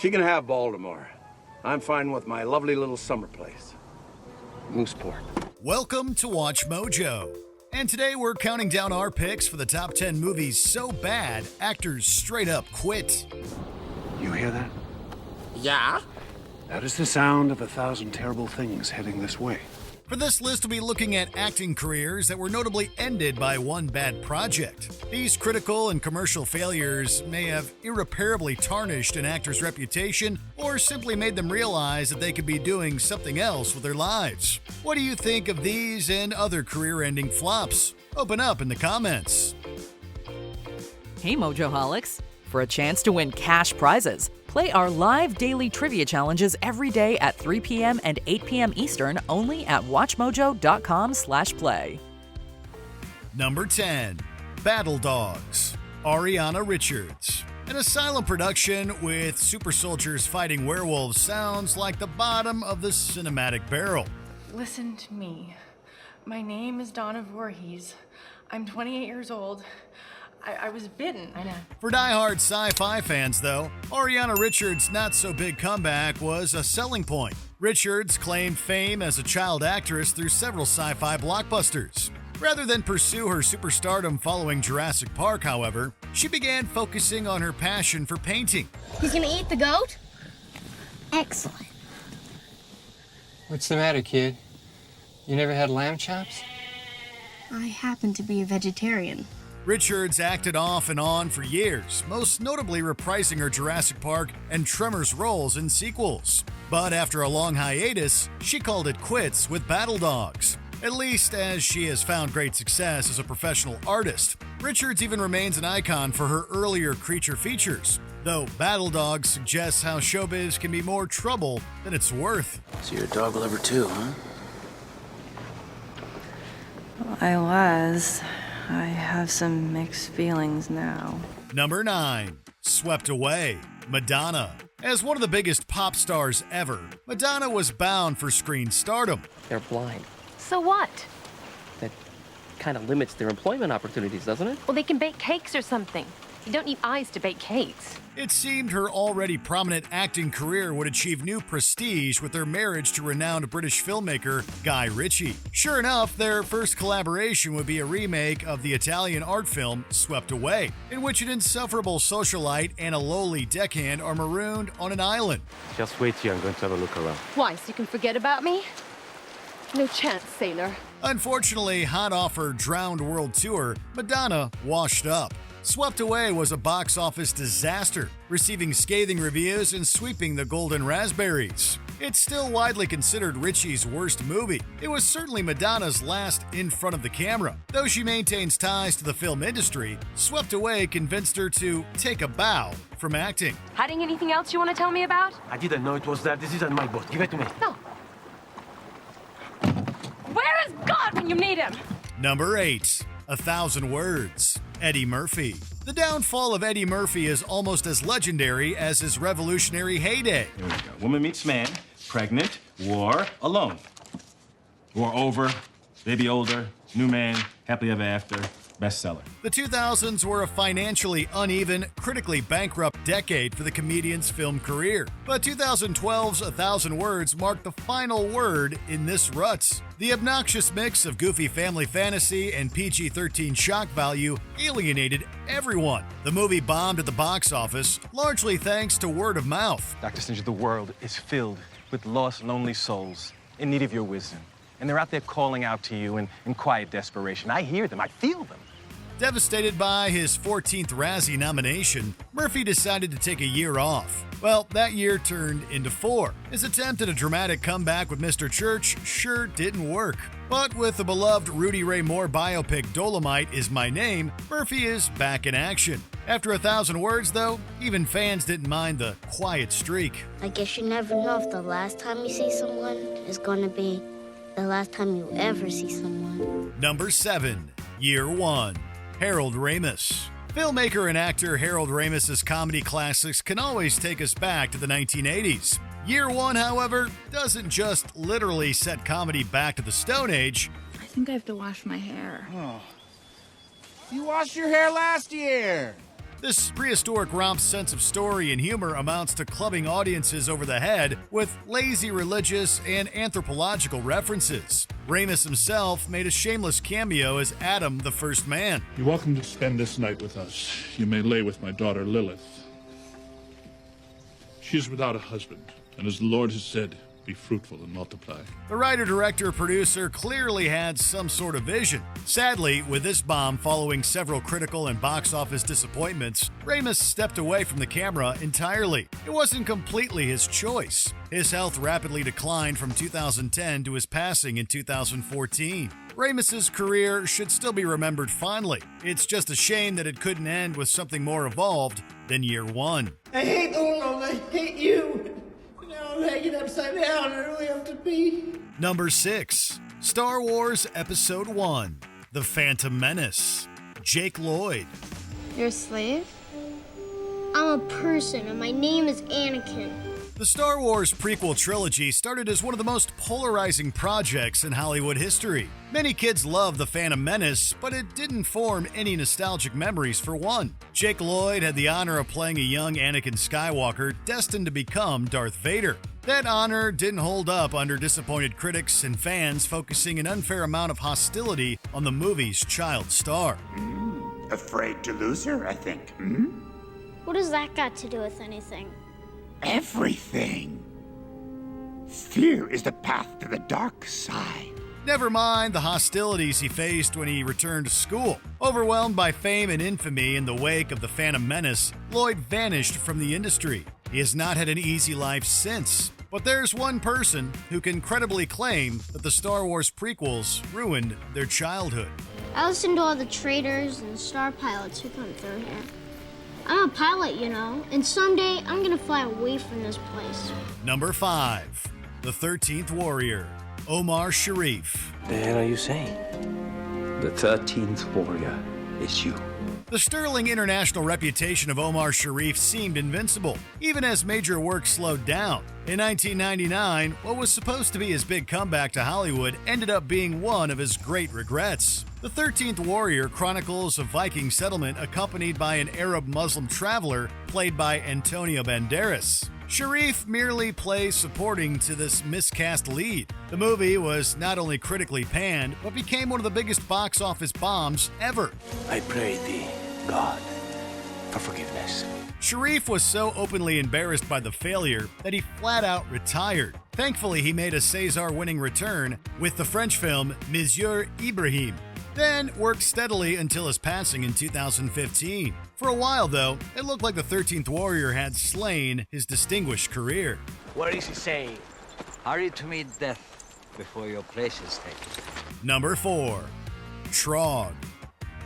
She can have Baltimore. I'm fine with my lovely little summer place, Mooseport. Welcome to Watch Mojo. And today we're counting down our picks for the top 10 movies so bad, actors straight up quit. You hear that? Yeah? That is the sound of 1,000 terrible things heading this way. For this list, we'll be looking at acting careers that were notably ended by one bad project. These critical and commercial failures may have irreparably tarnished an actor's reputation or simply made them realize that they could be doing something else with their lives. What do you think of these and other career-ending flops? Open up in the comments. Hey Mojoholics! For a chance to win cash prizes, play our live daily trivia challenges every day at 3 p.m. and 8 p.m. Eastern only at WatchMojo.com/play. Number 10. Battle Dogs. Ariana Richards. An asylum production with super soldiers fighting werewolves sounds like the bottom of the cinematic barrel. Listen to me. My name is Donna Voorhees. I'm 28 years old. I was bitten. I know. For die-hard sci-fi fans, though, Ariana Richards' not-so-big comeback was a selling point. Richards claimed fame as a child actress through several sci-fi blockbusters. Rather than pursue her superstardom following Jurassic Park, however, she began focusing on her passion for painting. He's gonna eat the goat? Excellent. What's the matter, kid? You never had lamb chops? I happen to be a vegetarian. Richards acted off and on for years, most notably reprising her Jurassic Park and Tremors roles in sequels. But after a long hiatus, she called it quits with Battle Dogs. At least as she has found great success as a professional artist. Richards even remains an icon for her earlier creature features, though Battle Dogs suggests how showbiz can be more trouble than it's worth. So you're a dog lover too, huh? I was. I have some mixed feelings now. Number 9. Swept Away. Madonna. As one of the biggest pop stars ever, Madonna was bound for screen stardom. They're blind. So what? That kind of limits their employment opportunities, doesn't it? Well, they can bake cakes or something. You don't need eyes to bake cakes. It seemed her already prominent acting career would achieve new prestige with their marriage to renowned British filmmaker Guy Ritchie. Sure enough, their first collaboration would be a remake of the Italian art film Swept Away, in which an insufferable socialite and a lowly deckhand are marooned on an island. Just wait here, I'm going to have a look around. Why, so you can forget about me? No chance, sailor. Unfortunately, hot off her Drowned World Tour, Madonna washed up. Swept Away was a box office disaster, receiving scathing reviews and sweeping the Golden Raspberries. It's still widely considered Ritchie's worst movie. It was certainly Madonna's last in front of the camera. Though she maintains ties to the film industry, Swept Away convinced her to take a bow from acting. Hiding anything else you want to tell me about? I didn't know it was there. This isn't my boat. Give it to me. No. Where is God when you need him? Number 8. 1,000 Words. Eddie Murphy. The downfall of Eddie Murphy is almost as legendary as his revolutionary heyday. Here we go. Woman meets man, pregnant, war, alone. War over, baby older, new man, happily ever after, bestseller. The 2000s were a financially uneven, critically bankrupt decade for the comedian's film career. But 2012's 1,000 Words marked the final word in this rut. The obnoxious mix of goofy family fantasy and PG-13 shock value alienated everyone. The movie bombed at the box office, largely thanks to word of mouth. Dr. Singer, the world is filled with lost, lonely souls in need of your wisdom. And they're out there calling out to you in quiet desperation. I hear them. I feel them. Devastated by his 14th Razzie nomination, Murphy decided to take a year off. Well, that year turned into 4. His attempt at a dramatic comeback with Mr. Church sure didn't work. But with the beloved Rudy Ray Moore biopic Dolomite Is My Name, Murphy is back in action. After 1,000 Words, though, even fans didn't mind the quiet streak. I guess you never know if the last time you see someone is going to be the last time you ever see someone. Number 7. YearOne. Harold Ramis. Filmmaker and actor Harold Ramis's comedy classics can always take us back to the 1980s. YearOne, however, doesn't just literally set comedy back to the Stone Age. I think I have to wash my hair. Oh. You washed your hair last year. This prehistoric romp's sense of story and humor amounts to clubbing audiences over the head with lazy religious and anthropological references. Ramis himself made a shameless cameo as Adam, the first man. You're welcome to spend this night with us. You may lay with my daughter Lilith. She is without a husband, and as the Lord has said, be fruitful and multiply. The writer, director, producer clearly had some sort of vision. Sadly, with this bomb following several critical and box office disappointments, Ramis stepped away from the camera entirely. It wasn't completely his choice. His health rapidly declined from 2010 to his passing in 2014. Ramis's career should still be remembered fondly. It's just a shame that it couldn't end with something more evolved than Year One. I hate the world. I hate you. Now I'm hanging upside down. I really have to pee. Number 6. Star Wars Episode 1. The Phantom Menace. Jake Lloyd. You're a slave? I'm a person, and my name is Anakin. The Star Wars prequel trilogy started as one of the most polarizing projects in Hollywood history. Many kids loved The Phantom Menace, but it didn't form any nostalgic memories for one. Jake Lloyd had the honor of playing a young Anakin Skywalker destined to become Darth Vader. That honor didn't hold up under disappointed critics and fans focusing an unfair amount of hostility on the movie's child star. Afraid to lose her, I think. What has that got to do with anything? Everything. Fear is the path to the dark side. Never mind the hostilities he faced when he returned to school. Overwhelmed by fame and infamy in the wake of The Phantom Menace, Lloyd vanished from the industry. He has not had an easy life since. But there's one person who can credibly claim that the Star Wars prequels ruined their childhood. I listen to all the traitors and star pilots who come through here. I'm a pilot, you know, and someday I'm gonna fly away from this place. Number 5. The 13th Warrior. Omar Sharif. The hell are you saying? The 13th warrior is you. The sterling international reputation of Omar Sharif seemed invincible, even as major work slowed down. In 1999, what was supposed to be his big comeback to Hollywood ended up being one of his great regrets. The 13th Warrior chronicles a Viking settlement accompanied by an Arab Muslim traveler played by Antonio Banderas. Sharif merely plays supporting to this miscast lead. The movie was not only critically panned, but became one of the biggest box office bombs ever. I pray thee, God, for forgiveness. Sharif was so openly embarrassed by the failure that he flat out retired. Thankfully, he made a César-winning return with the French film Monsieur Ibrahim, then worked steadily until his passing in 2015. For a while, though, it looked like the 13th Warrior had slain his distinguished career. What is he saying? Hurry to meet death before your place is taken. Number 4. Trog.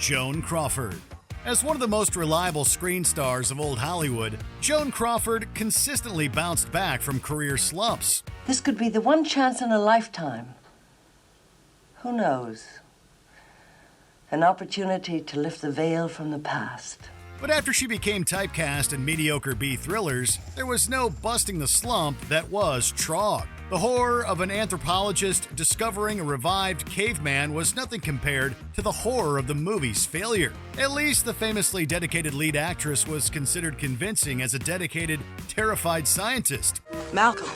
Joan Crawford. As one of the most reliable screen stars of old Hollywood, Joan Crawford consistently bounced back from career slumps. This could be the one chance in a lifetime. Who knows? An opportunity to lift the veil from the past. But after she became typecast in mediocre B thrillers, there was no busting the slump that was Trog. The horror of an anthropologist discovering a revived caveman was nothing compared to the horror of the movie's failure. At least the famously dedicated lead actress was considered convincing as a dedicated, terrified scientist. Malcolm,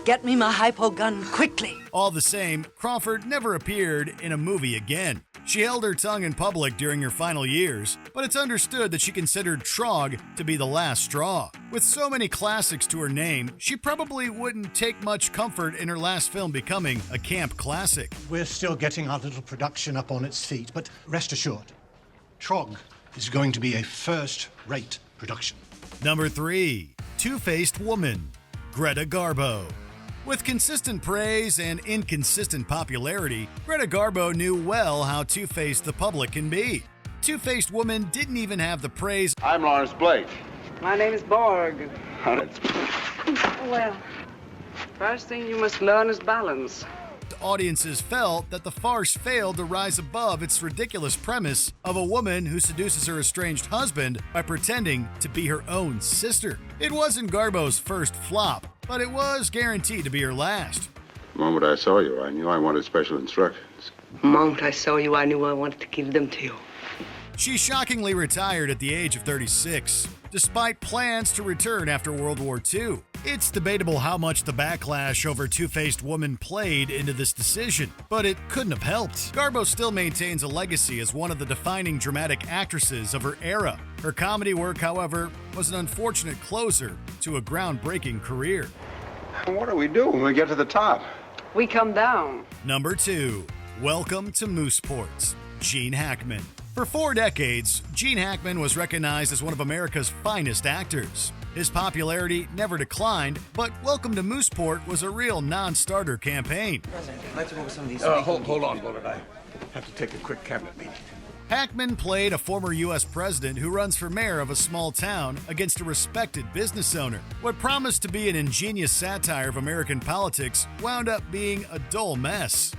get me my hypo gun quickly. All the same, Crawford never appeared in a movie again. She held her tongue in public during her final years, but it's understood that she considered Trog to be the last straw. With so many classics to her name, she probably wouldn't take much comfort in her last film becoming a camp classic. We're still getting our little production up on its feet, but rest assured, Trog is going to be a first-rate production. Number 3. Twofaced Woman. Greta Garbo. With consistent praise and inconsistent popularity, Greta Garbo knew well how two-faced the public can be. Two-Faced Woman didn't even have the praise. I'm Lawrence Blake. My name is Borg. Well, first thing you must learn is balance. Audiences felt that the farce failed to rise above its ridiculous premise of a woman who seduces her estranged husband by pretending to be her own sister. It wasn't Garbo's first flop, but it was guaranteed to be her last. The moment I saw you, I knew I wanted special instructions. The moment I saw you, I knew I wanted to give them to you. She shockingly retired at the age of 36, despite plans to return after World War II. It's debatable how much the backlash over Twofaced Woman played into this decision, but it couldn't have helped. Garbo still maintains a legacy as one of the defining dramatic actresses of her era. Her comedy work, however, was an unfortunate closer to a groundbreaking career. What do we do when we get to the top? We come down. Number 2. Welcome to Mooseport. Gene Hackman. For 4 decades, Gene Hackman was recognized as one of America's finest actors. His popularity never declined, but Welcome to Mooseport was a real non-starter campaign. I'd like to go over some of these. Hold on, Bullet. I have to take a quick cabinet meeting. Hackman played a former U.S. president who runs for mayor of a small town against a respected business owner. What promised to be an ingenious satire of American politics wound up being a dull mess.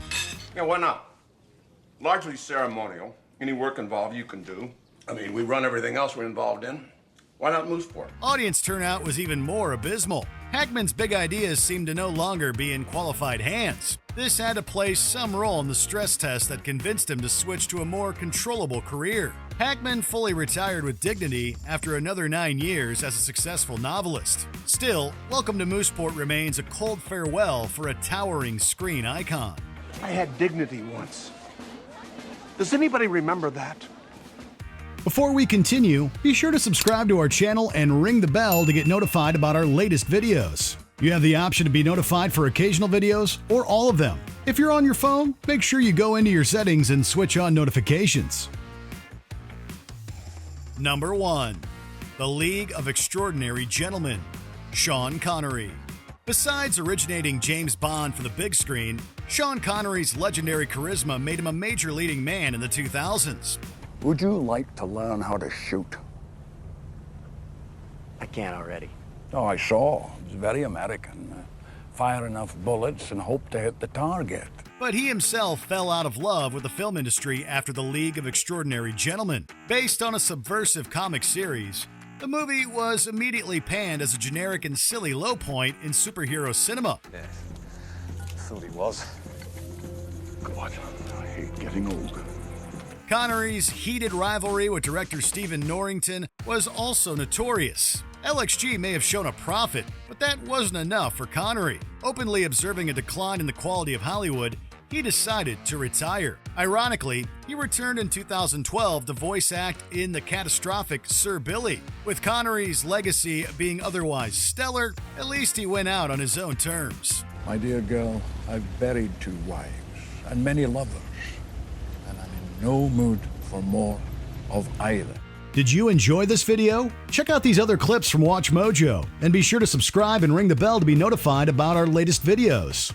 Yeah, why not? Largely ceremonial. Any work involved you can do. I mean, we run everything else we're involved in. Why not Mooseport? Audience turnout was even more abysmal. Hackman's big ideas seemed to no longer be in qualified hands. This had to play some role in the stress test that convinced him to switch to a more controllable career. Hackman fully retired with dignity after another 9 years as a successful novelist. Still, Welcome to Mooseport remains a cold farewell for a towering screen icon. I had dignity once. Does anybody remember that? Before we continue, be sure to subscribe to our channel and ring the bell to get notified about our latest videos. You have the option to be notified for occasional videos or all of them. If you're on your phone, make sure you go into your settings and switch on notifications. Number 1. The League of Extraordinary Gentlemen. Sean Connery. Besides originating James Bond for the big screen, Sean Connery's legendary charisma made him a major leading man in the 2000s. Would you like to learn how to shoot? I can't already. Oh, I saw. It's very American. Fire enough bullets and hope to hit the target. But he himself fell out of love with the film industry after The League of Extraordinary Gentlemen. Based on a subversive comic series, the movie was immediately panned as a generic and silly low point in superhero cinema. Yes. Thought he was. God, I hate getting old. Connery's heated rivalry with director Stephen Norrington was also notorious. LXG may have shown a profit, but that wasn't enough for Connery. Openly observing a decline in the quality of Hollywood, he decided to retire. Ironically, he returned in 2012 to voice act in the catastrophic Sir Billy. With Connery's legacy being otherwise stellar, at least he went out on his own terms. My dear girl, I've buried 2 wives and many lovers. No mood for more of either. Did you enjoy this video? Check out these other clips from WatchMojo and be sure to subscribe and ring the bell to be notified about our latest videos.